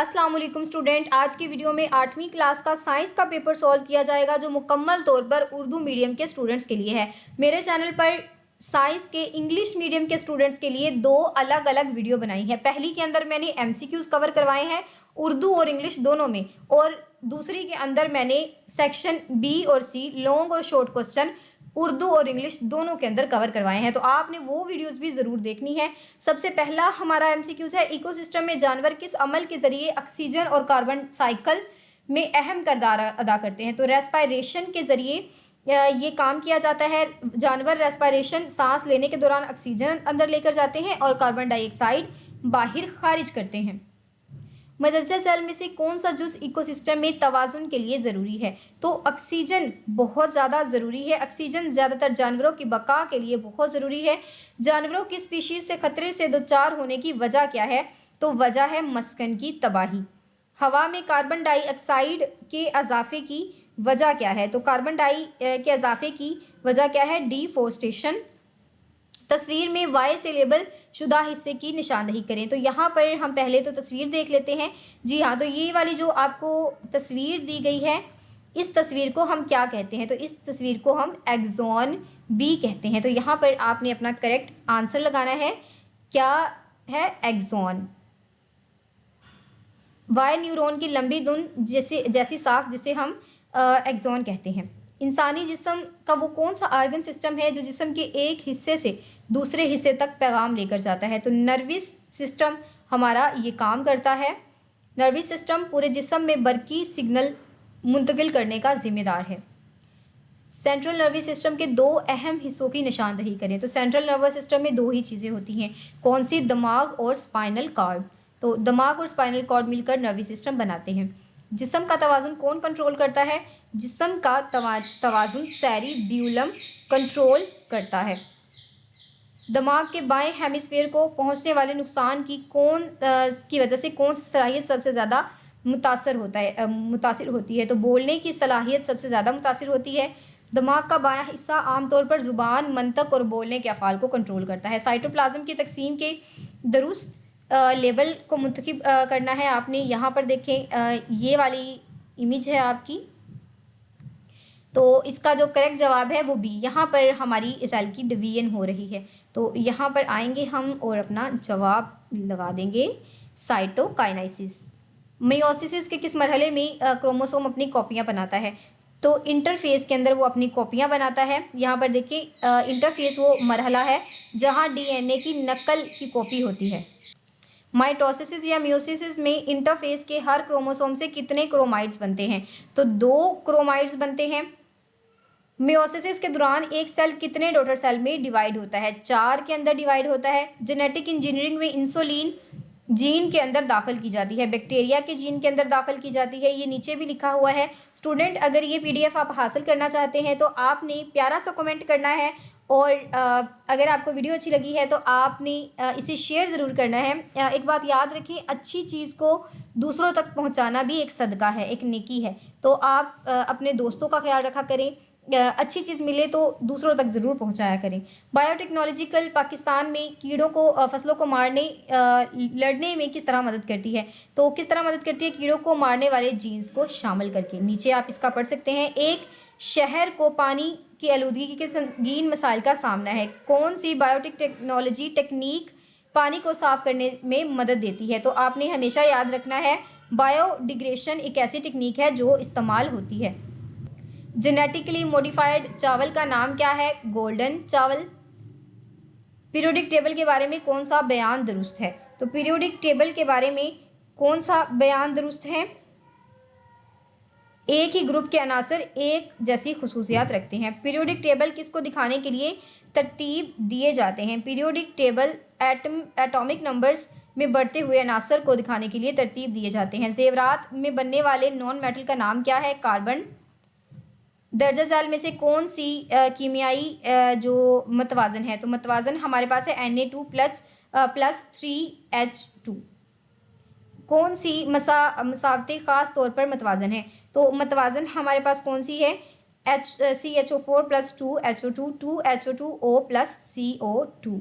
अस्सलाम वालेकुम स्टूडेंट। आज की वीडियो में 8वीं क्लास का साइंस का पेपर सॉल्व किया जाएगा जो मुकम्मल तौर पर उर्दू मीडियम के स्टूडेंट्स के लिए है। मेरे चैनल पर साइंस के इंग्लिश मीडियम के स्टूडेंट्स के लिए दो अलग अलग वीडियो बनाई है। पहली के अंदर मैंने एमसीक्यूज कवर करवाए हैं उर्दू और इंग्लिश दोनों में, और दूसरी के अंदर मैंने सेक्शन बी और सी लॉन्ग और शॉर्ट क्वेश्चन उर्दू और इंग्लिश दोनों के अंदर कवर करवाए हैं, तो आपने वो वीडियोस भी ज़रूर देखनी है। सबसे पहला हमारा एमसीक्यूज है, इकोसिस्टम में जानवर किस अमल के ज़रिए ऑक्सीजन और कार्बन साइकिल में अहम किरदार अदा करते हैं। तो रेस्पायरेशन के ज़रिए ये काम किया जाता है। जानवर रेस्पायरेशन सांस लेने के दौरान ऑक्सीजन अंदर लेकर जाते हैं और कार्बन डाइऑक्साइड बाहर खारिज करते हैं। मदरजा सेल में से कौन सा जुज़ इकोसिस्टम में तवाज़ुन के लिए ज़रूरी है? तो ऑक्सीजन बहुत ज़्यादा ज़रूरी है। ऑक्सीजन ज़्यादातर जानवरों की बका के लिए बहुत ज़रूरी है। जानवरों की स्पीशीज़ से खतरे से दोचार होने की वजह क्या है? तो वजह है मस्कन की तबाही। हवा में कार्बन डाइऑक्साइड के इजाफे की वजह क्या है? तो कार्बन डाई के इजाफे की वजह क्या है? डिफोरेस्टेशन। तस्वीर में वाई से लेबल शुदा हिस्से की निशानदही करें। तो यहाँ पर हम पहले तो तस्वीर देख लेते हैं। जी हाँ, तो ये वाली जो आपको तस्वीर दी गई है, इस तस्वीर को हम क्या कहते हैं? तो इस तस्वीर को हम एक्सॉन बी कहते हैं। तो यहाँ पर आपने अपना करेक्ट आंसर लगाना है। क्या है? एक्सॉन। वाई न्यूरॉन की लंबी धुन जैसी साख जिसे हम एक्सॉन कहते हैं। इंसानी जिस्म का वो कौन सा आर्गन सिस्टम है जो जिस्म के एक हिस्से से दूसरे हिस्से तक पैगाम लेकर जाता है? तो नर्वस सिस्टम हमारा ये काम करता है। नर्वस सिस्टम पूरे जिस्म में बरकी सिग्नल मुंतकिल करने का जिम्मेदार है। सेंट्रल नर्वस सिस्टम के दो अहम हिस्सों की निशानदही करें। तो सेंट्रल नर्वस सिस्टम में दो ही चीज़ें होती हैं, कौन सी? दिमाग और स्पाइनल कॉर्ड। तो दिमाग और स्पाइनल कॉर्ड मिलकर नर्वस सिस्टम बनाते हैं। जिस्म का तवाज़ुन कौन कंट्रोल करता है? जिस्म का तवाज़ुन सेरिब्यूलम कंट्रोल करता है। दिमाग के बाएं हेमिस्फीयर को पहुंचने वाले नुकसान की वजह से कौन सी सलाहियत सबसे ज़्यादा मुतासिर होती है? तो बोलने की सलाहियत सबसे ज़्यादा मुतासिर होती है। दिमाग का बायां हिस्सा आमतौर पर ज़ुबान, मंतक और बोलने के अफ़ाल को कंट्रोल करता है। साइटोप्लाज्म की तकसीम के दुरुस्त लेवल को मुंतखब करना है आपने। यहाँ पर देखें, ये वाली इमेज है आपकी, तो इसका जो करेक्ट जवाब है वो बी। यहाँ पर हमारी सेल की डिवीजन हो रही है, तो यहाँ पर आएंगे हम और अपना जवाब लगा देंगे साइटोकाइनेसिस। मेयोसिस के किस मरहले में क्रोमोसोम अपनी कॉपियाँ बनाता है? तो इंटरफेस के अंदर वो अपनी कॉपियाँ बनाता है। यहाँ पर देखिए, इंटरफेस वो मरहला है जहाँ डीएनए की नकल की कॉपी होती है। माइटोसिस या मियोसिस में इंटरफेस के हर क्रोमोसोम से कितने क्रोमाइड्स बनते हैं? तो 2 क्रोमाइड्स बनते हैं। मियोसिस के दौरान एक सेल कितने डॉटर सेल में डिवाइड होता है? 4 के अंदर डिवाइड होता है। जेनेटिक इंजीनियरिंग में इंसुलिन जीन के अंदर दाखिल की जाती है, बैक्टीरिया के जीन के अंदर दाखिल की जाती है। ये नीचे भी लिखा हुआ है। स्टूडेंट, अगर ये पीडीएफ आप हासिल करना चाहते हैं तो आपने प्यारा सा कमेंट करना है, और अगर आपको वीडियो अच्छी लगी है तो आपने इसे शेयर ज़रूर करना है। एक बात याद रखें, अच्छी चीज़ को दूसरों तक पहुंचाना भी एक सदका है, एक नेकी है। तो आप अपने दोस्तों का ख्याल रखा करें, अच्छी चीज़ मिले तो दूसरों तक ज़रूर पहुंचाया करें। बायोटेक्नोलॉजिकल पाकिस्तान में कीड़ों को फसलों को लड़ने में किस तरह मदद करती है? तो किस तरह मदद करती है? कीड़ों को मारने वाले जीन्स को शामिल करके। नीचे आप इसका पढ़ सकते हैं। एक शहर को पानी की आलूदगी के संगीन मसाइल का सामना है। कौन सी बायोटेक्नोलॉजी टेक्निक पानी को साफ करने में मदद देती है? तो आपने हमेशा याद रखना है, बायोडिग्रेशन एक ऐसी टेक्निक है जो इस्तेमाल होती है। जेनेटिकली मॉडिफाइड चावल का नाम क्या है? गोल्डन चावल। पीरियोडिक टेबल के बारे में कौन सा बयान दुरुस्त है? तो पीरियोडिक टेबल के बारे में कौन सा बयान दुरुस्त है? एक ही ग्रुप के अनासर एक जैसी खुसूसियात रखते हैं। पीरियोडिक टेबल किसको दिखाने के लिए तरतीब दिए जाते हैं? पीरियोडिक टेबल एटॉमिक नंबर्स में बढ़ते हुए अनासर को दिखाने के लिए तरतीब दिए जाते हैं। जेवरात में बनने वाले नॉन मेटल का नाम क्या है? कार्बन। दर्जा झैल में से कौन सी कीमियाई जो मतवाजन है? तो मतवाजन हमारे पास है Na2+ 3H2। कौन सी मसावतें ख़ास तौर पर मतवाजन है? तो मतवाजन हमारे पास कौन सी है? CH4+2HO2 2HO2O+CO2।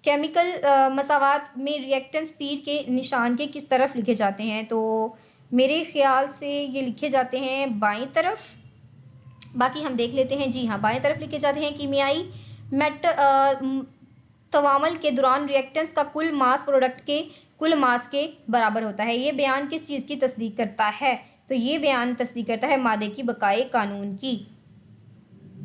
केमिकल मसावात में रिएक्टेंस तीर के निशान के किस तरफ लिखे जाते हैं? तो मेरे ख्याल से ये लिखे जाते हैं बाईं तरफ। बाकी हम देख लेते हैं। जी हाँ, बाएं तरफ लिखे जाते हैं। कीमियाई तवामल के दौरान रिएक्टेंस का कुल मास प्रोडक्ट के कुल मास के बराबर होता है। ये बयान किस चीज़ की तस्दीक करता है? तो ये बयान तस्दीक करता है मादे की बकाए कानून की।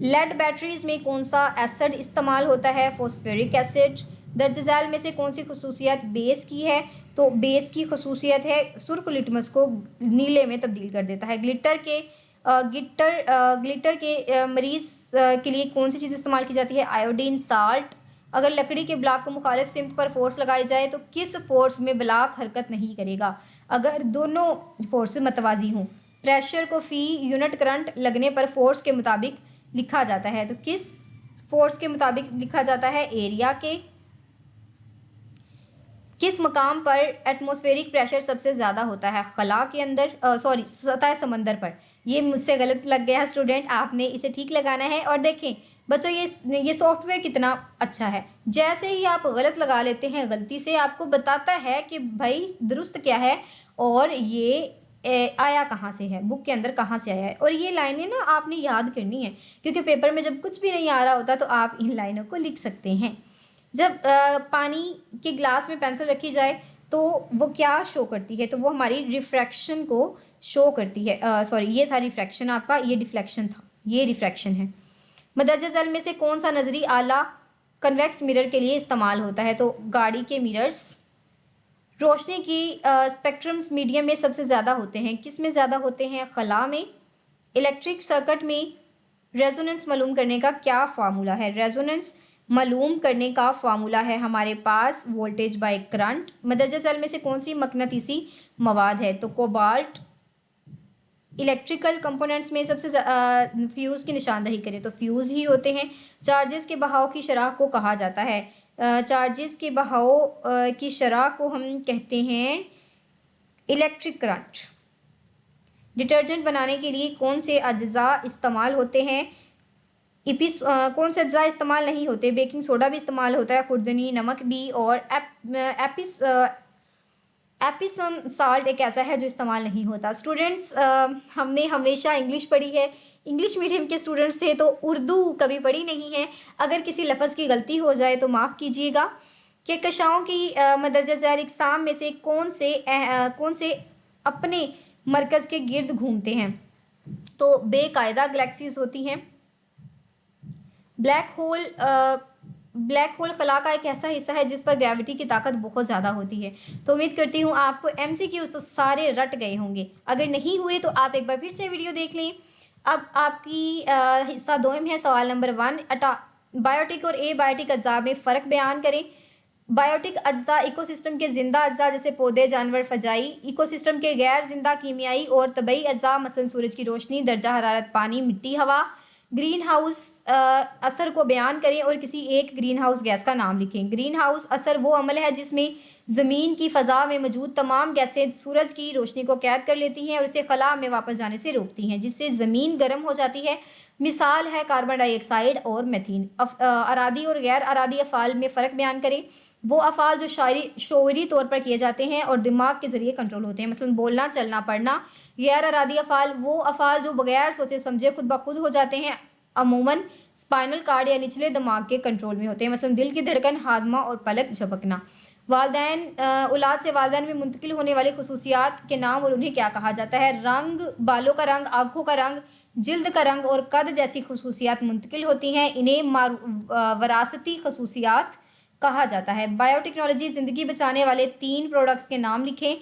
लेड बैटरीज में कौन सा एसिड इस्तेमाल होता है? Phosphoric acid. दर्ज झैल में से कौन सी खसूसियत बेस की है? तो बेस की खसूसियत है सुर्ख लिटमस को नीले में तब्दील कर देता है। ग्लिटर के मरीज के लिए कौन सी चीज़ इस्तेमाल की जाती है? Iodine salt. अगर लकड़ी के ब्लॉक को मुखालिफ सिमत पर फोर्स लगाई जाए तो किस फोर्स में ब्लॉक हरकत नहीं करेगा? अगर दोनों फोर्स मतवाजी हों। प्रेशर को फी यूनिट करंट लगने पर फोर्स के मुताबिक लिखा जाता है। तो किस फोर्स के मुताबिक लिखा जाता है? एरिया के। किस मकाम पर एटमॉस्फेरिक प्रेशर सबसे ज़्यादा होता है? खला के अंदर, सॉरी, सतह समंदर पर। ये मुझसे गलत लग गया है स्टूडेंट, आपने इसे ठीक लगाना है। और देखें बच्चों, ये सॉफ्टवेयर कितना अच्छा है। जैसे ही आप गलत लगा लेते हैं, गलती से आपको बताता है कि भाई दुरुस्त क्या है और ये आया कहाँ से है, बुक के अंदर कहाँ से आया है। और ये लाइनें ना आपने याद करनी है, क्योंकि पेपर में जब कुछ भी नहीं आ रहा होता तो आप इन लाइनों को लिख सकते हैं। जब पानी के ग्लास में पेंसिल रखी जाए तो वो क्या शो करती है? तो वो हमारी रिफ्रैक्शन को शो करती है। सॉरी, ये था रिफ्रैक्शन आपका, ये डिफ्लेक्शन था, ये रिफ्रैक्शन है। मदरजा झैल में से कौन सा नजरी आला कन्वेक्स मिरर के लिए इस्तेमाल होता है? तो गाड़ी के मिरर्स। रोशनी की स्पेक्ट्रम्स मीडियम में सबसे ज़्यादा होते हैं, किस में ज़्यादा होते हैं? खला में। इलेक्ट्रिक सर्किट में रेजोनेंस मालूम करने का क्या फार्मूला है? रेजोनेंस मालूम करने का फार्मूला है हमारे पास वोल्टेज बाय करंट। मदरजा झैल में से कौन सी मकनातीसी मवाद है? तो कोबाल्ट। इलेक्ट्रिकल कंपोनेंट्स में सबसे फ्यूज़ की निशानदही करें तो फ्यूज़ ही होते हैं। चार्जेस के बहाव की शरह को कहा जाता है? चार्जेस के बहाव की शरह को हम कहते हैं इलेक्ट्रिक करंट। डिटर्जेंट बनाने के लिए कौन से अज्जा इस्तेमाल होते हैं? कौन से अज्जा इस्तेमाल नहीं होते? बेकिंग सोडा भी इस्तेमाल होता है, खुर्दनी, नमक भी, और एपिसम साल्ट एक ऐसा है जो इस्तेमाल नहीं होता। स्टूडेंट्स, हमने हमेशा इंग्लिश पढ़ी है, इंग्लिश मीडियम के स्टूडेंट्स थे तो उर्दू कभी पढ़ी नहीं है। अगर किसी लफ्ज़ की गलती हो जाए तो माफ़ कीजिएगा। कहकशाओं की मदरजा झैल इकसाम में से कौन से अपने मरकज़ के गिर्द घूमते हैं? तो बेकायदा गैलेक्सीज होती हैं। ब्लैक होल खला का एक ऐसा हिस्सा है जिस पर ग्रेविटी की ताकत बहुत ज़्यादा होती है। तो उम्मीद करती हूँ आपको MCQs तो सारे रट गए होंगे। अगर नहीं हुए तो आप एक बार फिर से वीडियो देख लें। अब आपकी हिस्सा 2 में है। सवाल नंबर 1, बायोटिक और एबायोटिक अज्जा में फ़र्क बयान करें। बायोटिक अज्जा इकोसिस्टम के जिंदा अज्जा जैसे पौधे, जानवर, फजाई। इकोसिस्टम के गैर जिंदा कीमियाई और तबई अज्जा मसलन सूरज की रोशनी, दर्जा हरारत, पानी, मिट्टी, हवा। ग्रीन हाउस असर को बयान करें और किसी एक ग्रीन हाउस गैस का नाम लिखें। ग्रीन हाउस असर वो अमल है जिसमें ज़मीन की फ़ज़ा में मौजूद तमाम गैसें सूरज की रोशनी को कैद कर लेती हैं और इसे खला में वापस जाने से रोकती हैं, जिससे ज़मीन गर्म हो जाती है। मिसाल है कार्बन डाइऑक्साइड और मीथेन। अरादी और गैर अरादी अफ़ाल में फ़र्क बयान करें। वो अफ़ाल जो शौरी तौर पर किए जाते हैं और दिमाग के ज़रिए कंट्रोल होते हैं, मसलन बोलना, चलना, पढ़ना। गैर अरादी अफ़ाल वो अफ़ाल जो बगैर सोचे समझे खुद ब खुद हो जाते हैं, अमूमन स्पाइनल कार्ड या निचले दिमाग के कंट्रोल में होते हैं, मसलन दिल की धड़कन, हाजमा और पलक झपकना। वालदैन औलाद से वालदैन में मुंतकिल होने वाली खसूसियात के नाम और उन्हें क्या कहा जाता है? रंग, बालों का रंग, आँखों का रंग, जिल्द का रंग और कद जैसी खसूसियात मुंतकिल होती हैं। इन्हें वरासती खसूसियात कहा जाता है। बायोटेक्नोलॉजी ज़िंदगी बचाने वाले 3 प्रोडक्ट्स के नाम लिखें।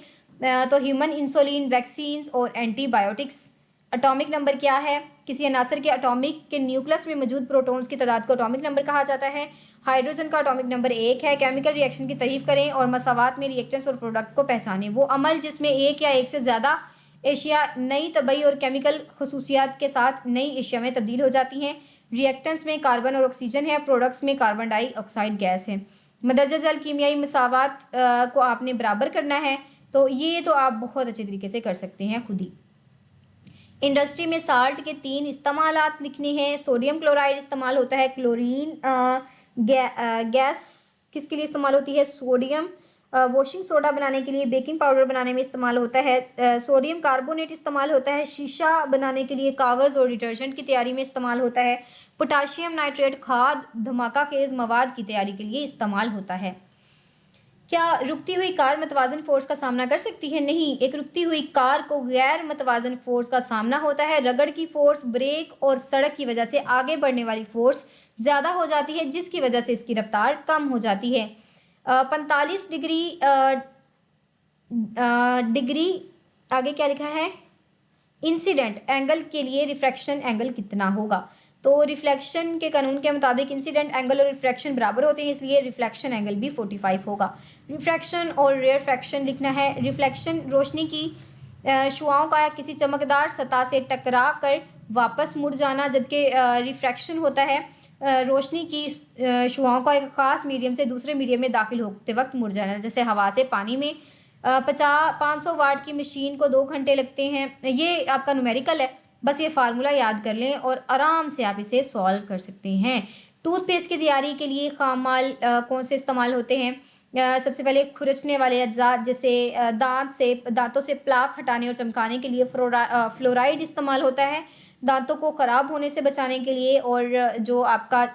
तो ह्यूमन इंसुलिन, वैक्सीन्स और एंटीबायोटिक्स। एटॉमिक नंबर क्या है? किसी अनासर के एटॉमिक के न्यूक्लियस में मौजूद प्रोटॉन्स की तादाद को एटॉमिक नंबर कहा जाता है। हाइड्रोजन का एटॉमिक नंबर 1 है। केमिकल रिएक्शन की तारीफ करें और मसावात में रिएक्टेंट्स और प्रोडक्ट को पहचानें। वो अमल जिसमें एक या एक से ज़्यादा एशिया नई तबई और केमिकल खसूसियात के साथ नई एशिया में तब्दील हो जाती हैं। रिएक्टेंट्स में कार्बन और ऑक्सीजन है, प्रोडक्ट्स में कार्बन डाइऑक्साइड गैस है। मदरजा झैल कीमियाई मसावात को आपने बराबर करना है, तो ये तो आप बहुत अच्छे तरीके से कर सकते हैं खुद ही। इंडस्ट्री में साल्ट के 3 इस्तेमालात लिखने हैं। सोडियम क्लोराइड इस्तेमाल होता है, क्लोरीन गैस किसके लिए इस्तेमाल होती है? सोडियम वॉशिंग सोडा बनाने के लिए, बेकिंग पाउडर बनाने में इस्तेमाल होता है। सोडियम कार्बोनेट इस्तेमाल होता है शीशा बनाने के लिए, कागज़ और डिटर्जेंट की तैयारी में इस्तेमाल होता है। पोटाशियम नाइट्रेट खाद धमाका खेज मवाद की तैयारी के लिए इस्तेमाल होता है। क्या रुकती हुई कार मतवाजन फोर्स का सामना कर सकती है? नहीं, एक रुकती हुई कार को गैर मतवाजन फोर्स का सामना होता है। रगड़ की फोर्स, ब्रेक और सड़क की वजह से आगे बढ़ने वाली फोर्स ज़्यादा हो जाती है, जिसकी वजह से इसकी रफ्तार कम हो जाती है। 45 डिग्री आगे क्या लिखा है? इंसिडेंट एंगल के लिए रिफ्रैक्शन एंगल कितना होगा? तो रिफ्लेक्शन के कानून के मुताबिक इंसिडेंट एंगल और रिफ्रैक्शन बराबर होते हैं, इसलिए रिफ्लेक्शन एंगल भी 45 होगा। रिफ्रैक्शन और रेफ्रैक्शन लिखना है। रिफ्लेक्शन रोशनी की शुआओं का किसी चमकदार सतह से टकरा कर वापस मुड़ जाना, जबकि रिफ्रैक्शन होता है रोशनी की शुआओं का एक ख़ास मीडियम से दूसरे मीडियम में दाखिल होते वक्त मुड़ जाना, जैसे हवा से पानी में। 500 वाट की मशीन को 2 घंटे लगते हैं। ये आपका न्यूमेरिकल है, बस ये फार्मूला याद कर लें और आराम से आप इसे सॉल्व कर सकते हैं। टूथपेस्ट की तैयारी के लिए खाम माल कौन से इस्तेमाल होते हैं? सबसे पहले खुरचने वाले अज्जा, जैसे दांतों से प्लाक हटाने और चमकाने के लिए फ्लोराइड इस्तेमाल होता है। दांतों को ख़राब होने से बचाने के लिए, और जो आपका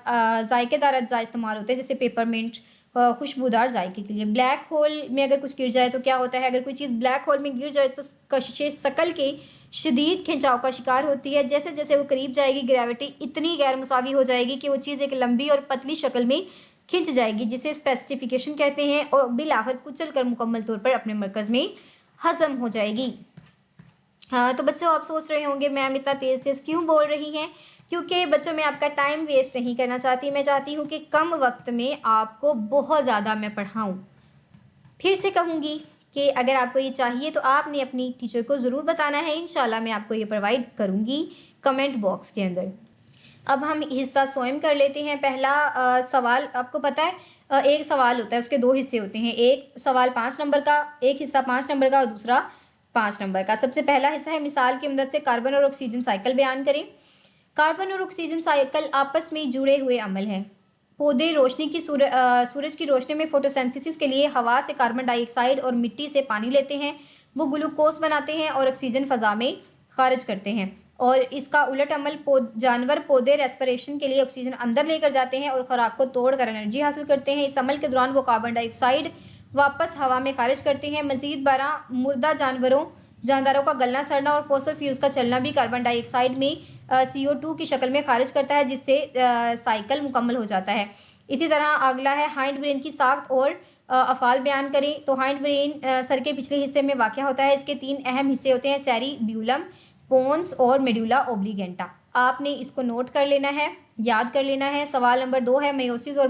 जायकेदार अज्जा इस्तेमाल होते हैं, जैसे पेपरमिंट खुशबूदार जायके के लिए। ब्लैक होल में अगर कुछ गिर जाए तो क्या होता है? अगर कोई चीज़ ब्लैक होल में गिर जाए तो कशिशे शकल के शदीद खिंचाव का शिकार होती है। जैसे जैसे वो करीब जाएगी, ग्रेविटी इतनी गैर मुसावी हो जाएगी कि वो चीज़ एक लंबी और पतली शक्ल में खिंच जाएगी, जिसे स्पेसिफिकेशन कहते हैं, और बिल आखिर कुचल कर मुकम्मल तौर पर अपने मरकज़ में हज़म हो जाएगी। हाँ, तो बच्चों आप सोच रहे होंगे मैम इतना तेज़ तेज़ क्यों बोल रही हैं? क्योंकि बच्चों मैं आपका टाइम वेस्ट नहीं करना चाहती, मैं चाहती हूँ कि कम वक्त में आपको बहुत ज़्यादा मैं पढ़ाऊँ। फिर से कहूँगी कि अगर आपको ये चाहिए तो आपने अपनी टीचर को ज़रूर बताना है, इंशाल्लाह मैं आपको ये प्रोवाइड करूँगी कमेंट बॉक्स के अंदर। अब हम हिस्सा स्वयं कर लेते हैं। पहला सवाल आपको पता है, एक सवाल होता है, उसके 2 हिस्से होते हैं। एक सवाल 5 नंबर का, एक हिस्सा 5 नंबर का और दूसरा 5 नंबर का। सबसे पहला हिस्सा है मिसाल की मदद से कार्बन और ऑक्सीजन साइकिल बयान करें। कार्बन और ऑक्सीजन साइकिल आपस में जुड़े हुए अमल हैं। पौधे रोशनी की सूरज की रोशनी में फोटोसिंथेसिस के लिए हवा से कार्बन डाइऑक्साइड और मिट्टी से पानी लेते हैं। वो ग्लूकोज बनाते हैं और ऑक्सीजन फ़ज़ा में खारिज करते हैं। और इसका उलट अमल जानवर पौधे रेस्पिरेशन के लिए ऑक्सीजन अंदर लेकर जाते हैं और खुराक को तोड़कर एनर्जी हासिल करते हैं। इस अमल के दौरान वो कार्बन डाइऑक्साइड वापस हवा में खारिज करते हैं। मज़ीद 12 मुर्दा जानदारों का गलना सड़ना और फॉसल फ्यूल्स का चलना भी कार्बन डाइऑक्साइड में CO2 की शक्ल में खारिज करता है, जिससे साइकिल मुकम्मल हो जाता है। इसी तरह अगला है हाइंड ब्रेन की साख्त और अफ़ाल बयान करें। तो हाइंड ब्रेन सर के पिछले हिस्से में वाक़या होता है। इसके 3 अहम हिस्से होते हैं, सेरिब्यूलम, पोन्स और मेडुला ओब्लिगेंटा। आपने इसको नोट कर लेना है, याद कर लेना है। सवाल नंबर 2 है मेयोसिस और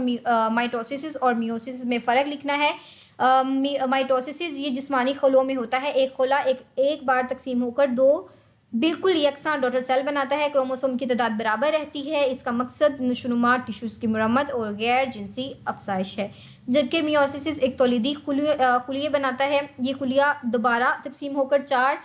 माइटोसिस और मियोसिस में फ़र्क लिखना है। माइटोसिस ये जिस्मानी खलों में होता है। एक खोला एक बार तकसीम होकर 2 बिल्कुल यकसां डॉटर सेल बनाता है। क्रोमोसोम की तादाद बराबर रहती है। इसका मकसद नशोनुमा, टिश्यूज़ की मरम्मत और गैर जिनसी अफसाइश है। जबकि मियोसिस एक तौलीदी खुलिये बनाता है। ये खुलिया दोबारा तकसीम होकर 4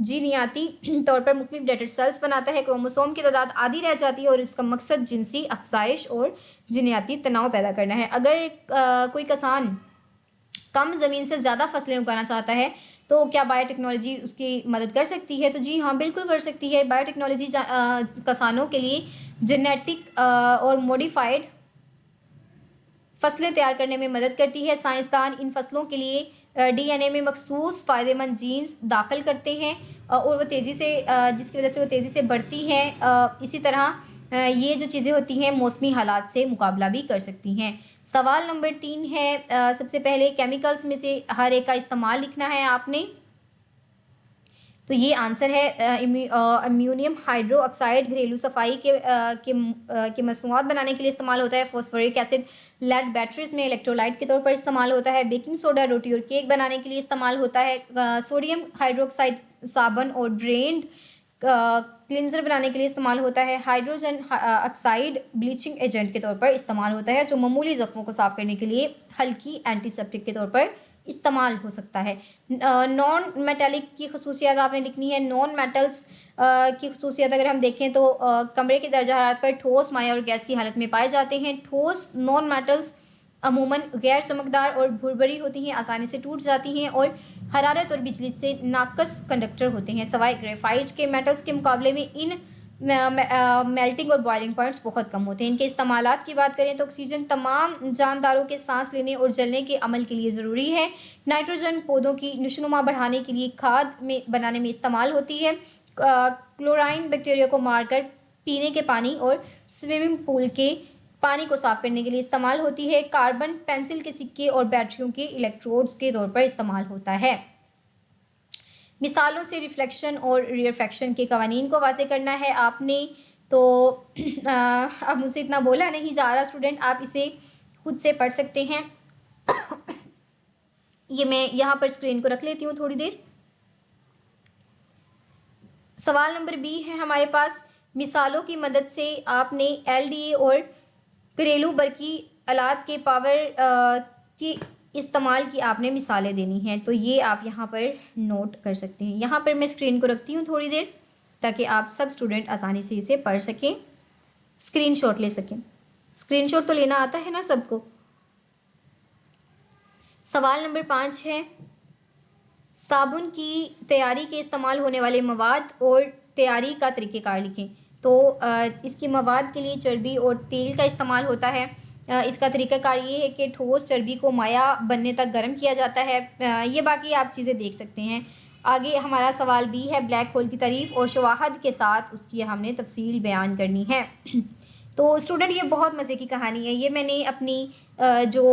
जीनियाती तौर पर मुख्तलिफ डॉटर सेल्स बनाता है। क्रोमोसोम की तादाद आधी रह जाती है और इसका मकसद जिनसी अफसाइश और जीनियाती तनाव पैदा करना है। अगर कोई किसान कम ज़मीन से ज़्यादा फसलें उगाना चाहता है तो क्या बायोटेक्नोलॉजी उसकी मदद कर सकती है? तो जी हाँ, बिल्कुल कर सकती है। बायोटेक्नोलॉजी किसानों के लिए जेनेटिक और मॉडिफाइड फसलें तैयार करने में मदद करती है। साइंसदान इन फसलों के लिए DNA में मखसूस फ़ायदेमंद जीन्स दाखिल करते हैं और वो तेज़ी से जिसकी वजह से वो तेज़ी से बढ़ती हैं। इसी तरह ये जो चीज़ें होती हैं मौसमी हालात से मुकाबला भी कर सकती हैं। सवाल नंबर 3 है, सबसे पहले केमिकल्स में से हर एक का इस्तेमाल लिखना है आपने। तो ये आंसर है अम्यूनियम हाइड्रो ऑक्साइड घरेलू सफाई के मसनूआत बनाने के लिए इस्तेमाल होता है। फॉस्फोरिक एसिड लेड बैटरीज में इलेक्ट्रोलाइट के तौर पर इस्तेमाल होता है। बेकिंग सोडा रोटी और केक बनाने के लिए इस्तेमाल होता है। सोडियम हाइड्रोक्साइड साबुन और ड्रेन्ड क्लिनजर बनाने के लिए इस्तेमाल होता है। हाइड्रोजन ऑक्साइड ब्लीचिंग एजेंट के तौर पर इस्तेमाल होता है, जो मामूली ज़ख्मों को साफ़ करने के लिए हल्की एंटीसेप्टिक के तौर पर इस्तेमाल हो सकता है। नॉन मेटेलिक की खसूसियात आपने लिखनी है। नॉन मेटल्स की खसूसियात अगर हम देखें तो कमरे के दर्जा हरारत पर ठोस, माया और गैस की हालत में पाए जाते हैं। ठोस नॉन मेटल्स अमूमन गैर चमकदार और भुरभरी होती हैं, आसानी से टूट जाती हैं और हरारत और बिजली से नाकस कंडक्टर होते हैं। सवाए ग्रेफाइट के मेटल्स के मुकाबले में इन मेल्टिंग और बॉइलिंग पॉइंट्स बहुत कम होते हैं। इनके इस्तेमालात की बात करें तो ऑक्सीजन तमाम जानदारों के सांस लेने और जलने के अमल के लिए ज़रूरी है। नाइट्रोजन पौधों की नशोनुमा बढ़ाने के लिए खाद में बनाने में इस्तेमाल होती है। क्लोराइन बैक्टीरिया को मारकर पीने के पानी और स्विमिंग पूल के पानी को साफ करने के लिए इस्तेमाल होती है। कार्बन पेंसिल के सिक्के और बैटरियों के इलेक्ट्रोड्स के तौर पर इस्तेमाल होता है। मिसालों से रिफ्लेक्शन और रिफ्रैक्शन के कवानीन को वाज़े करना है आपने। तो अब मुझसे इतना बोला नहीं जा रहा स्टूडेंट, आप इसे खुद से पढ़ सकते हैं। ये मैं यहाँ पर स्क्रीन को रख लेती हूँ थोड़ी देर। सवाल नंबर बी है हमारे पास, मिसालों की मदद से आपने एलडीए और घरेलू बरकी आलात के पावर की इस्तेमाल की आपने मिसालें देनी हैं। तो ये आप यहाँ पर नोट कर सकते हैं। यहाँ पर मैं स्क्रीन को रखती हूँ थोड़ी देर ताकि आप सब स्टूडेंट आसानी से इसे पढ़ सकें, स्क्रीनशॉट ले सकें। स्क्रीनशॉट तो लेना आता है ना सबको। सवाल नंबर 5 है, साबुन की तैयारी के इस्तेमाल होने वाले मवाद और तैयारी का तरीक़ेकार लिखें। तो इसकी मवाद के लिए चर्बी और तेल का इस्तेमाल होता है। इसका तरीक़ाकार ये है कि ठोस चर्बी को माया बनने तक गर्म किया जाता है। ये बाकी आप चीज़ें देख सकते हैं। आगे हमारा सवाल बी है, ब्लैक होल की तारीफ़ और शवाहद के साथ उसकी हमने तफसील बयान करनी है। तो स्टूडेंट ये बहुत मज़े की कहानी है। ये मैंने अपनी जो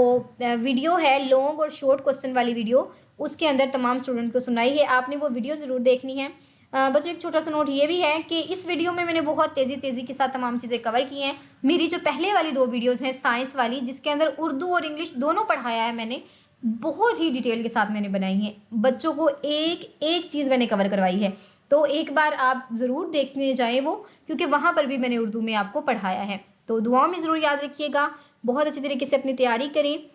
वीडियो है लॉन्ग और शॉर्ट क्वेश्चन वाली वीडियो, उसके अंदर तमाम स्टूडेंट को सुनाई है। आपने वो वीडियो ज़रूर देखनी है। बच्चों एक छोटा सा नोट ये भी है कि इस वीडियो में मैंने बहुत तेज़ी के साथ तमाम चीज़ें कवर की हैं। मेरी जो पहले वाली 2 वीडियोज़ हैं साइंस वाली, जिसके अंदर उर्दू और इंग्लिश दोनों पढ़ाया है मैंने, बहुत ही डिटेल के साथ मैंने बनाई हैं। बच्चों को एक एक चीज़ मैंने कवर करवाई है। तो एक बार आप ज़रूर देखने जाएँ वो, क्योंकि वहाँ पर भी मैंने उर्दू में आपको पढ़ाया है। तो दुआओं में ज़रूर याद रखिएगा। बहुत अच्छी तरीके से अपनी तैयारी करें।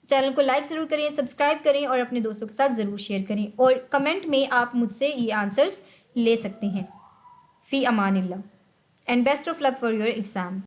चैनल को लाइक ज़रूर करें, सब्सक्राइब करें और अपने दोस्तों के साथ ज़रूर शेयर करें। और कमेंट में आप मुझसे ये आंसर्स ले सकते हैं। फ़ी अमानिल्लाह and best of luck for your exam.